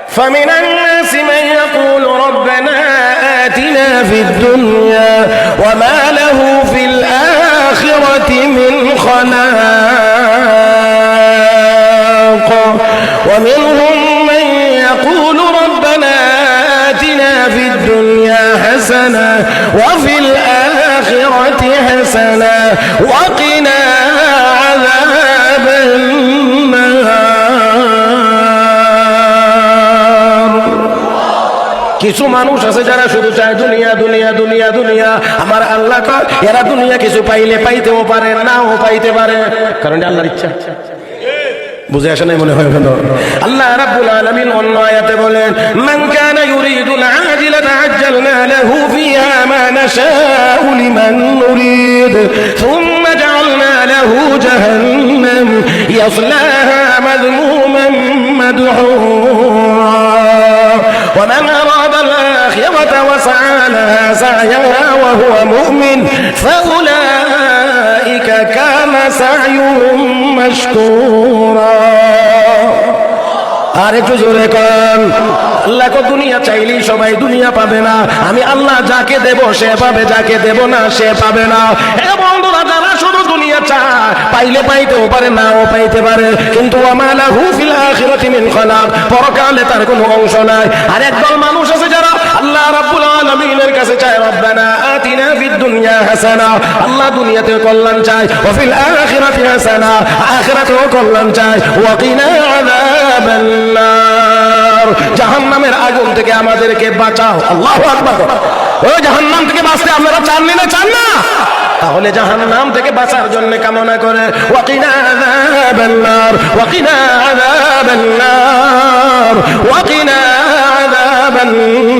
فمن الناس من يقول ربنا آتنا في الدنيا وما له في الآخرة من خلاق ومنهم من يقول ربنا آتنا في الدنيا حسنة وفي الآخرة حسنة وقنا عذاب কিছু মানুষ আছে যারা শুধু চায় দুনিয়া দুনিয়া দুনিয়া দুনিয়া। আমার আল্লাহ কয় এরা দুনিয়া কিছু পাইলে পাইতেও পারে নাও পাইতে পারে, কারণ আল্লাহর ইচ্ছা। বুঝে আসে নাই মনে হয়? আল্লাহ রাব্বুল আলামিন অন্য আয়াতে বলেন, মান কানা ইউরিদুল আজিলাতা আজ্জালনা লাহু ফিহা মা নাশাউ লিমান নুরিদ সুম্মা জাআলনা লাহু জাহান্নাম ইয়াসলাহা মাযমুমান মাদহুরা ওয়া মান আরাদা আল-আখিরাতা ওয়া সা'a লাহা সা'য়াহা ওয়া হুয়া মুমিন ফাউলাইকা কানা সা'য়ুহুম মাশকুরা। আর একটু জোরে কর, আল্লাহ কো দুনিয়া চাইলেই সবাই দুনিয়া পাবে না। আমি আল্লাহ যাকে দেব সে পাবে, যাকে দেব না সে পাবে না। এ বন্ধুরা, যারা শুধু দুনিয়া চায় পাইলে পাইতেও পারে নাও পাইতে পারে, কিন্তু ওয়া লাহু ফিল আখিরাতি মিন খালাক, পরকালে তার কোনো অংশ নাই। আর একদল মানুষ আছে যারা আল্লাহ রাব্বুল আলামিনের কাছে চায় রব্বানা আতিনা ফিদ দুনিয়া হাসানা, আল্লাহ দুনিয়াতে কল্যাণ চায়, ওয়া ফিল আখিরাতি হাসানা, আখিরাতেও কল্যাণ চায়, ওয়া কিনা আযাবান নার, জাহান্নামের আগুন থেকে আমাদেরকে বাঁচাও। আল্লাহু আকবার। ওই জাহান্নাম থেকে বাঁচতে আপনারা চান না? চান না? তাহলে জাহান্নাম থেকে বাঁচার জন্য কামনা করে ওয়া কিনা আযাবান নার, ওয়া কিনা আযাবান নার, ওয়া কিনা আযাবান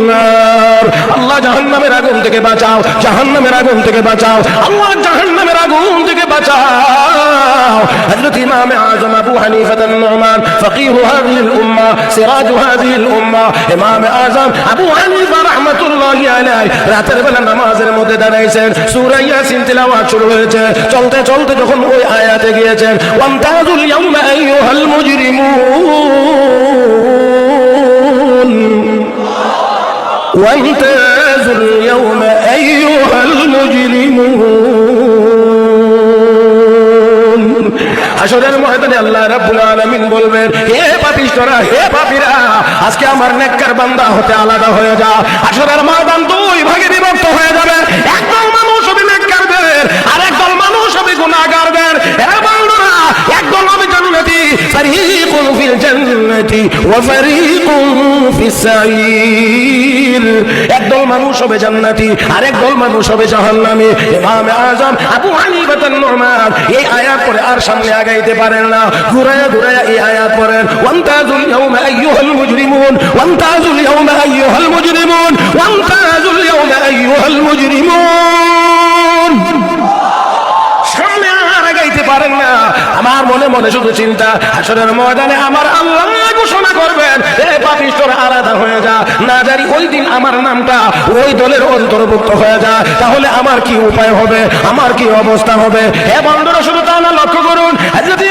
নার। আল্লাহ জাহান্নামের আগুন থেকে বাঁচাও, জাহান্নামের আগুন থেকে বাঁচাও, আল্লাহ জাহান্নামের আগুন থেকে বাঁচাও। হযরত ইমাম আযম আবু হানিফা আন-নুমান ফকিহ হাযিহিল উম্মাহ, সিরাজ হাযিহিল উম্মাহ, ইমাম আযম আবু হানিফা রাহমাতুল্লাহি আলাইহি রাতের বেলা নামাজের মধ্যে দাঁড়াইছেন, সূরা ইয়াসিন তিলাওয়াত শুরু হয়েছে। চলতে চলতে যখন ওই আয়াতে গিয়েছেন, ওয়ামতাজুল ইয়াওমা আইয়ুহাল মুজরিমুন, ওয়ামতাজুল ইয়াওমা আইয়ুহাল মুজরিমুন। হাশরের ময়দানে আল্লাহ রাব্বুল আলামিন বলবেন, হে পাপিষ্ঠরা, হে পাপীরা, আজকে আমার নেককার বান্দা হতে আলাদা হয়ে যা। হাশরের ময়দান দুই ভাগে বিভক্ত হয়ে যাবে, একদল মানুষ হবে নেককারদের আর একদল মানুষ হবে গুনাহগারদের। এরা বান্দারা একদল হবে জান্নাতি, ফারিকুন ফিল জান্নাতি ওয়া ফারিকুন ফিস সাঈর, একদল মানুষ হবে জান্নাতি আর একদল মানুষ হবে জাহান্নামী। ইমাম আযম আবু হানিফা আন-নুমান এই আয়াত পড়ে আর সামনে আগাইতে পারেন না, ঘুরায়া ঘুরায়া এই আয়াত পড়েন, ওয়ামতাজুল ইয়াওমা আইয়ুহাল মুজরিমুন, ওয়ামতাজুল ইয়াওমা আইয়ুহাল মুজরিমুন, ওয়ামতাজুল ইয়াওমা আইয়ুহাল মুজরিমুন। সামনে আর আগাইতে পারেন না। আমার মনে মনে শুধু চিন্তা, হাশরের ময়দানে আমার আল্লাহ ঘোষণা করবেন, এ পাপিষ্ঠরা আলাদা হয়ে যা, না জানি ওই দিন আমার নামটা ওই দলের অন্তর্ভুক্ত হয়ে যায়, তাহলে আমার কি উপায় হবে, আমার কি অবস্থা হবে। হে বন্ধুরা, শুধু তা না, লক্ষ্য করুন, হযরত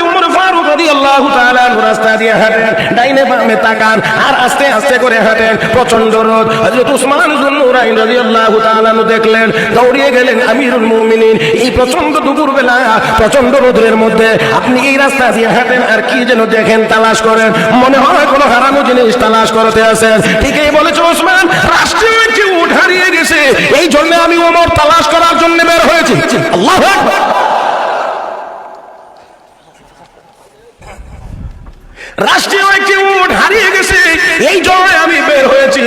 উমর ফারুক রাদিয়াল্লাহু তাআলা রাস্তা দিয়ে হাঁটেন, ডাইনে বামে তাকান আর আস্তে আস্তে করে হাঁটেন, প্রচন্ড রোদ। হযরত উসমান যুন্নুরাইন রাদিয়াল্লাহু তাআলা দেখলেন, দৌড়িয়ে গেলেন আমিরুল মুমিনিন, এই প্রচন্ড দুপুর বেলা প্রচন্ড রোদের মধ্যে আপনি এই রাস্তা দিয়ে হাঁটেন আর কি যেন দেখেন, তালাশ করেন, মনে হয় কোনো হারানো জিনিস তালাশ করতে আছেন। ঠিকই বলেছে ওসমান, রাষ্ট্রীয় একটি উট হারিয়ে গেছে, এই জন্য আমি ওমর তালাশ করার জন্য বের হয়েছি। আল্লাহু আকবার। রাষ্ট্রীয় একটি উট হারিয়ে গেছে, এই জন্য আমি বের হয়েছি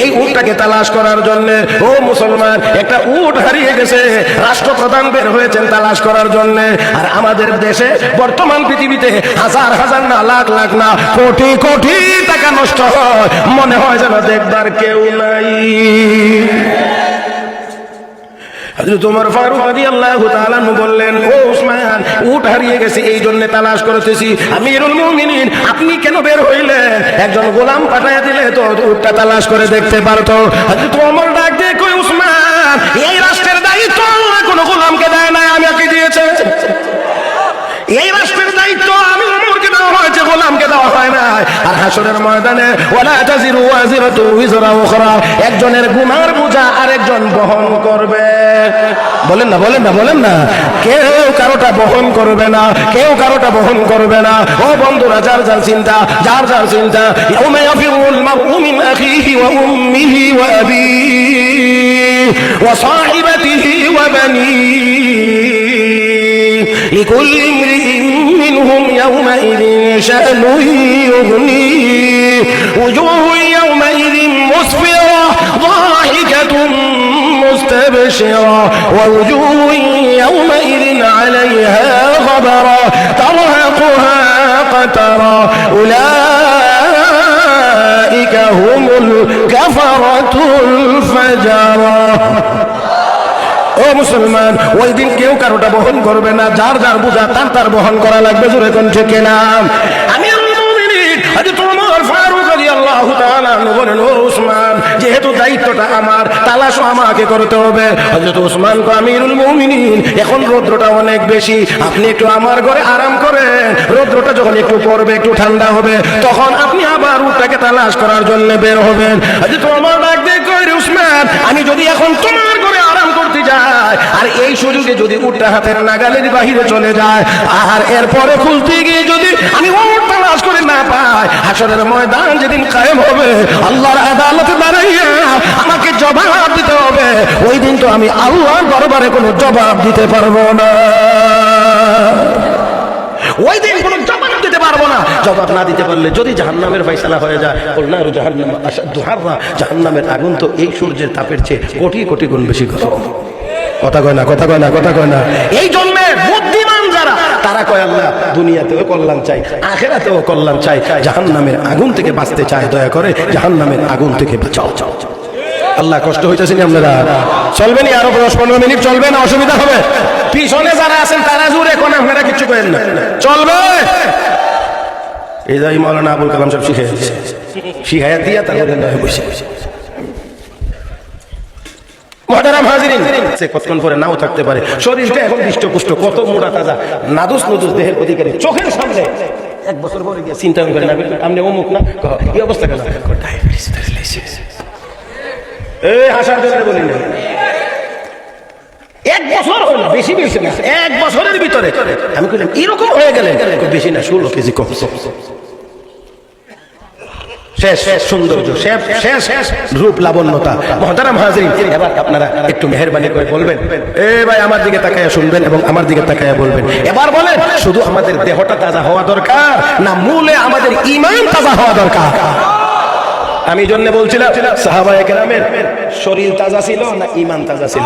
এই উটটাকে তালাশ করার জন্য। ও মুসলমান, একটা উট হারিয়ে গেছে, রাষ্ট্রপ্রধান বের হয়েছেন তালাশ করার জন্য। আর আমাদের দেশে বর্তমান পৃথিবীতে হাজার হাজার না, লাখ লাখ না, কোটি কোটি টাকা নষ্ট হয়, মনে হয় যেন দেখবার কেউ নাই। হযরত ওমর ফারুক রাদিয়াল্লাহু তাআলা বললেন, ও উসমান, উট হারিয়ে গেছে এই জন্য তালাশ করতেছি। আমিরুল মুমিনিন, আপনি কেন বের হইলেন? একজন গোলাম পাঠাইয়া দিলে তো উটটা তালাশ করে দেখতে পারতো। হযরত ওমর ডাক দিয়ে কই, উসমান, এই রাষ্ট্রের দায়িত্ব আল্লাহ কোন গোলামকে দেয় না, আমাকে দিয়েছে। এই রাষ্ট্রের দায়িত্ব আমি ওমরকে দেওয়া হয়েছে, গোলামকে দেওয়া দেওয়া হয় না। আর হাসরের ময়দানে ওয়ালা তাজিরু ওয়াজিরাতু উযরা উখরা, একজনের গুনার বোঝা আরেকজন বহন করবে। বলেন না, বলেন না, বলেন না। কেউ কারোটা বহন করবে না, কেউ কারোটা বহন করবে না। ও বন্ধুরা, যার যার চিন্তা, যার যার চিন্তা। ইয়াউমা ইয়াফিরুল মারউ মিন আখিহি ওয়া উম্মিহি ওয়া আবিহি ওয়া সাহিবাতিহি ওয়া বানিহি লিকুল্লি ইমরিইন মিনহুম ইয়াউমাইযিন শা'নুন يغنيه وجوه يومئذ مسفرة ضاحكة مستبشرة ووجوه يومئذ عليها غبرة ترهقها قترة أولئك هم الكفرة الفجرة। ও মুসলমান, ওই দিন কেউ কারোটা বহন করবে না, যার যার বোঝা তার তার বহন করা লাগবে। জোরে কোন ঠিক না? আমি হযরত ওমর ফারুক রাদিয়াল্লাহু তাআলা বলেন, ও উসমান, যেহেতু দায়িত্বটা আমার, তালাশও আমাকে করতে হবে। হযরত উসমান কো, আমিরুল মুমিনিন, এখন রৌদ্রটা অনেক বেশি, আপনি একটু আমার ঘরে আরাম করেন। রৌদ্রটা যখন একটু পড়বে, একটু ঠান্ডা হবে, তখন আপনি আবার উটটাকে তালাশ করার জন্য বের হবেন। হযরত ওমর ডাক দিয়ে কয়, উসমান, আমি যদি এখন তোমার ঘরে আরাম করতে যাই, আর এই সুযোগে যদি উটটা হাতের নাগালের বাহিরে চলে যায়, আর এরপরে খুলতে গিয়ে যদি আমি উট তালাশ করে না পাই, হাসরের ময়দান যেদিন কায়েম হবে, আল্লাহর আদালতে দাঁড়াইয়া আমাকে জবাব দিতে হবে। ওই দিন তো আমি আল্লাহর দরবারে কোনো জবাব দিতে পারবো না। ওই দিন কোনো জবাব দিতে পারবো না। জবাব না দিতে পারলে যদি জাহান্নামের ফয়সালা হয়ে যায়, কুলনারু জাহান্নাম আশাদ্দু হাররা, জাহান্নামের আগুন তো এই সূর্যের তাপের চেয়ে কোটি কোটি গুণ বেশি গরম। কথা কয় না, কথা কয় না, কথা কয় না। এই জন্যে বুদ্ধিমান যারা, তারা কয়, আল্লাহ দুনিয়াতেও কল্যাণ চাই, আখিরাতেও কল্যাণ চাই, জাহান্নামের আগুন থেকে বাঁচতে চাই, দয়া করে জাহান্নামের আগুন থেকে বাঁচাও। আল্লাহ, কষ্ট হইতেছেন আপনারা? চলবে নি আরো 10-15 মিনিট? চলবে না? অসুবিধা হবে? পিছনে যারা আছেন তারা জোরে কোন, আপনারা কিচ্ছু করেন না, চলবে? এই যাই মাওলানা আবুল কালাম সব শিখাইয়া দিয়া তারপরে বসে মুহতারাম হাজিরিন, কতক্ষণ পরে নাও থাকতে পারে। শরীরটা এখন হৃষ্টপুষ্ট, কত মোটা তাজা, নাদুস নুদুস দেহের অধিকারী, চোখের সামনে। 1 বছর পরে গিয়ে চিন্তা করেন, আপনি অমুক না, এই অবস্থা কেন? এই হাসার জন্য বলি না, 1 বছর হলো, বেশি বেশি না, 1 বছরের ভিতরে আমি কইলাম এরকম হয়ে গেলেন, বেশি না, 16 কেজি কম। শেষ সৌন্দর্য, শেষ রূপ লাবণ্যতা। মুহতারাম হাজিরিন, এবার আপনারা একটু মেহেরবানি করে বলবেন, এ ভাই আমার দিকে তাকায়া শুনবেন এবং আমার দিকে তাকায়া বলবেন। এবার বলেন, শুধু আমাদের দেহটা তাজা হওয়া দরকার, না মূলে আমাদের ঈমান তাজা হওয়া দরকার? আমি জন্য বলছিলাম, সাহাবায়ে কেরামের শরীর তাজা ছিল না ঈমান তাজা ছিল?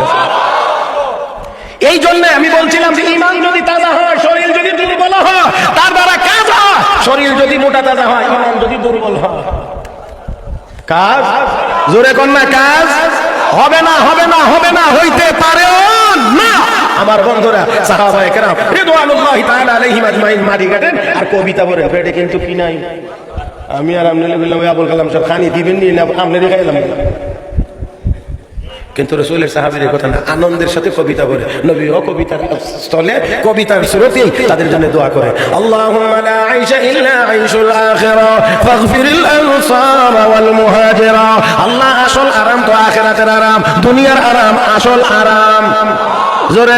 এই জন্য আমি বলছিলাম যে ঈমান যদি তাজা হয়, শরীর যদি দুর্বল হয়, তার দ্বারা কাজ হয়। শরীর যদি মোটা তাজা হয়, ঈমান যদি দুর্বল হয়, কাজ জোরে কোন না, কাজ হবে না, হবে না, হবে না, হইতে পারেও না। আমার বন্ধুরা, সাহাবায়ে কেরাম রিদওয়ানুল্লাহি তাআলা আলাইহিম আজমাইন মাটি কাটেন আর কবিতা বলেন, পেটে কিন্তু কি নাই। আমি আর আমনে বললাম, আবুল কালাম সব খানি দিবেন নি না, আমনে দেখাইলাম। কিন্তু রাসূলের সাহাবীদের কথা না, আনন্দের সাথে কবিতা বলে। নবীও কবিতার স্থলে, কবিতার সুরতেই তাদের জন্য দোয়া করে, আল্লাহুম্মা লা আইশা ইল্লা আইশুল আখিরা ফাগফিরিল আনসার ওয়াল মুহাজিরা। আল্লাহ, আসল আরাম তো আখিরাতের আরাম, দুনিয়ার আরাম আসল আরাম। জোরে